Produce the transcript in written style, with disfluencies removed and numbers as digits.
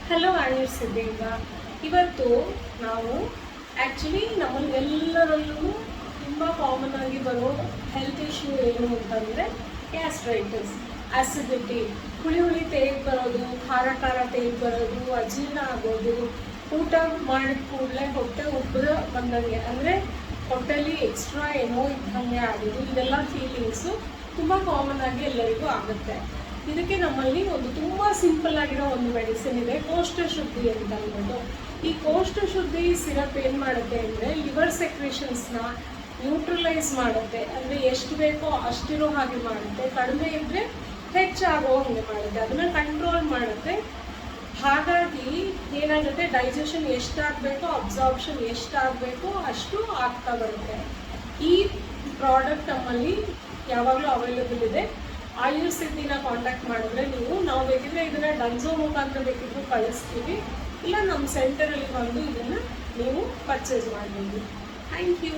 Hello ಆಯುರ್ಸಿದ್ದಿಂದ ಇವತ್ತು ನಾವು actually ನಮ್ಮಲ್ಲೆಲ್ಲರಲ್ಲೂ ತುಂಬ ಕಾಮನ್ ಆಗಿ ಬರೋ ಹೆಲ್ತ್ ಇಶ್ಯೂ ಏನು ಅಂತಂದರೆ ಗ್ಯಾಸ್ಟ್ರೈಟಿಸ್, ಆಸಿಡಿಟಿ, ಹುಳಿ ಹುಳಿ ತೇಗ್ ಬರೋದು, ಖಾರ ಖಾರ ತೇಗ್ ಬರೋದು, ಅಜೀರ್ಣ ಆಗೋದು, ಊಟ ಮಾಡಿದ ಕೂಡಲೇ ಹೊಟ್ಟೆ ಉಬ್ಬರ ಬಂದಂಗೆ ಅಂದರೆ ಹೊಟ್ಟೆಲಿ ಎಕ್ಸ್ಟ್ರಾ ಏನೋ ಇದ್ದಂಗೆ ಆಗೋದು, ಇದೆಲ್ಲ ಫೀಲಿಂಗ್ಸು ತುಂಬ ಕಾಮನ್ ಆಗಿ ಎಲ್ಲರಿಗೂ ಆಗುತ್ತೆ. ಇದಕ್ಕೆ ನಮ್ಮಲ್ಲಿ ಒಂದು ತುಂಬ ಸಿಂಪಲ್ ಆಗಿರೋ ಒಂದು ಮೆಡಿಸಿನ್ ಇದೆ, ಕೋಷ್ಠ ಶುದ್ಧಿ ಅಂತ ಅಂದ್ಬಿಟ್ಟು. ಈ ಕೋಷ್ಠ ಶುದ್ಧಿ ಸಿರಪ್ ಏನು ಮಾಡುತ್ತೆ ಅಂದರೆ ಲಿವರ್ ಸೆಕ್ರೇಷನ್ಸ್ನ ನ್ಯೂಟ್ರಲೈಸ್ ಮಾಡುತ್ತೆ, ಅಂದರೆ ಎಷ್ಟು ಬೇಕೋ ಅಷ್ಟಿರೋ ಹಾಗೆ ಮಾಡುತ್ತೆ, ಕಡಿಮೆ ಇದ್ದರೆ ಹೆಚ್ಚಾಗೋ ಹಾಗೆ ಮಾಡುತ್ತೆ, ಅದನ್ನು ಕಂಟ್ರೋಲ್ ಮಾಡುತ್ತೆ. ಹಾಗಾಗಿ ಏನಾಗುತ್ತೆ, ಡೈಜೆಷನ್ ಎಷ್ಟಾಗಬೇಕೋ ಅಬ್ಸಾರ್ಪ್ಷನ್ ಎಷ್ಟಾಗಬೇಕೋ ಅಷ್ಟು ಆಗ್ತಾ ಬರುತ್ತೆ. ಈ ಪ್ರಾಡಕ್ಟ್ ನಮ್ಮಲ್ಲಿ ಯಾವಾಗಲೂ ಅವೈಲೇಬಲ್ ಇದೆ. ಆಯುರ್ಸಿದ್ಧಿನ ಕಾಂಟ್ಯಾಕ್ಟ್ ಮಾಡಿದ್ರೆ ನಾವು ಬೇಕಿದ್ರೆ ಇದನ್ನು ಡನ್ಸೋ ಮುಖಾಂತರ ಬೇಕಿದ್ರು ಕಳಿಸ್ತೀವಿ, ಇಲ್ಲ ನಮ್ಮ ಸೆಂಟರಲ್ಲಿ ಬಂದು ಇದನ್ನು ನೀವು ಪರ್ಚೇಸ್ ಮಾಡ್ಬೋದು. Thank you.